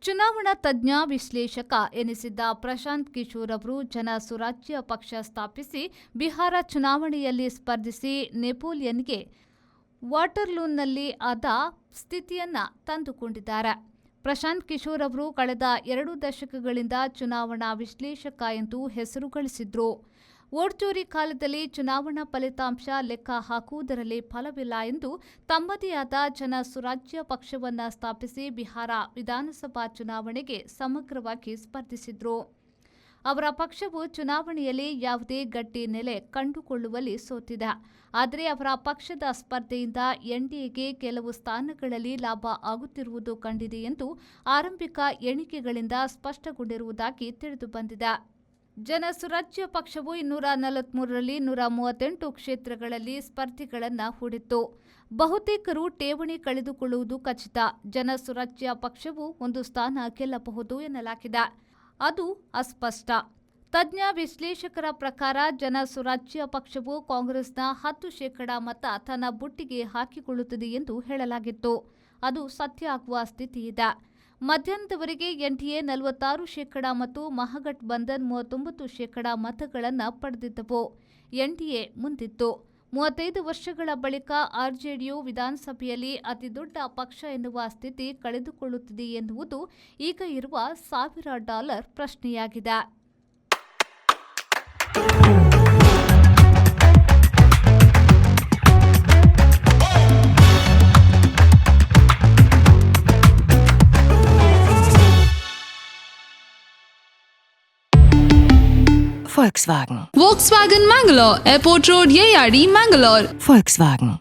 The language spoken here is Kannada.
ಚುನಾವಣಾ ತಜ್ಞ ವಿಶ್ಲೇಷಕ ಎನಿಸಿದ್ದ ಪ್ರಶಾಂತ್ ಕಿಶೋರ್ ಅವರು ಜನ ಸುರಾಜ್ಯ ಪಕ್ಷ ಸ್ಥಾಪಿಸಿ ಬಿಹಾರ ಚುನಾವಣೆಯಲ್ಲಿ ಸ್ಪರ್ಧಿಸಿ ನೆಪೋಲಿಯನ್ಗೆ ವಾಟರ್ಲೂನಲ್ಲಿ ಆದ ಸ್ಥಿತಿಯನ್ನ ತಂದುಕೊಂಡಿದ್ದಾರೆ. ಪ್ರಶಾಂತ್ ಕಿಶೋರ್ ಅವರು ಕಳೆದ 2 ದಶಕಗಳಿಂದ ಚುನಾವಣಾ ವಿಶ್ಲೇಷಕ ಎಂದು ಹೆಸರು ಗಳಿಸಿದ್ರು. ಓಟ್ಚೋರಿ ಕಾಲದಲ್ಲಿ ಚುನಾವಣಾ ಫಲಿತಾಂಶ ಲೆಕ್ಕ ಹಾಕುವುದರಲ್ಲಿ ಫಲವಿಲ್ಲ ಎಂದು ತಮ್ಮದೇ ಆದ ಜನ ಸುರಾಜ್ಯ ಪಕ್ಷವನ್ನು ಸ್ಥಾಪಿಸಿ ಬಿಹಾರ ವಿಧಾನಸಭಾ ಚುನಾವಣೆಗೆ ಸಮಗ್ರವಾಗಿ ಸ್ಪರ್ಧಿಸಿದ್ರು. ಅವರ ಪಕ್ಷವು ಚುನಾವಣೆಯಲ್ಲಿ ಯಾವುದೇ ಗಟ್ಟಿ ನೆಲೆ ಕಂಡುಕೊಳ್ಳುವಲ್ಲಿ ಸೋತಿದೆ. ಆದರೆ ಅವರ ಪಕ್ಷದ ಸ್ಪರ್ಧೆಯಿಂದ ಎನ್ಡಿಎಗೆ ಕೆಲವು ಸ್ಥಾನಗಳಲ್ಲಿ ಲಾಭ ಆಗುತ್ತಿರುವುದು ಕಂಡಿದೆ ಎಂದು ಆರಂಭಿಕ ಎಣಿಕೆಗಳಿಂದ ಸ್ಪಷ್ಟಗೊಂಡಿರುವುದಾಗಿ ತಿಳಿದುಬಂದಿದೆ. ಜನ ಸುರಾಜ್ಯ ಪಕ್ಷವು 243ರಲ್ಲಿ 138 ಕ್ಷೇತ್ರಗಳಲ್ಲಿ ಸ್ಪರ್ಧಿಗಳನ್ನು ಹೂಡಿತ್ತು. ಬಹುತೇಕರು ಠೇವಣಿ ಕಳೆದುಕೊಳ್ಳುವುದು ಖಚಿತ. ಜನ ಸುರಾಜ್ಯ ಪಕ್ಷವು 1 ಸ್ಥಾನ ಗೆಲ್ಲಬಹುದು ಎನ್ನಲಾಗಿದೆ. ಅದು ಅಸ್ಪಷ್ಟ. ತಜ್ಞ ವಿಶ್ಲೇಷಕರ ಪ್ರಕಾರ ಜನ ಸುರಾಜ್ಯ ಪಕ್ಷವು ಕಾಂಗ್ರೆಸ್ನ 10% ಮತ ತನ್ನ ಬುಟ್ಟಿಗೆ ಹಾಕಿಕೊಳ್ಳುತ್ತದೆ ಎಂದು ಹೇಳಲಾಗಿತ್ತು. ಅದು ಸತ್ಯ ಆಗುವ ಸ್ಥಿತಿ ಇದೆ. ಮಧ್ಯಾಹ್ನದವರೆಗೆ ಎನ್ಡಿಎ 46% ಮತ್ತು ಮಹಾಗಠಬಂಧನ್ 39% ಮತಗಳನ್ನು ಪಡೆದಿದ್ದವು. ಎನ್ಡಿಎ ಮುಂದಿತ್ತು. 35 ವರ್ಷಗಳ ಬಳಿಕ ಆರ್ಜೆಡಿಯು ವಿಧಾನಸಭೆಯಲ್ಲಿ ಅತಿದೊಡ್ಡ ಪಕ್ಷ ಎನ್ನುವ ಸ್ಥಿತಿ ಕಳೆದುಕೊಳ್ಳುತ್ತಿದೆ ಎನ್ನುವುದು ಈಗ ಇರುವ $1,000 ಪ್ರಶ್ನೆಯಾಗಿದೆ. Volkswagen. Volkswagen Mangalore, Airport Road, Yeyadi, Mangalore. Volkswagen.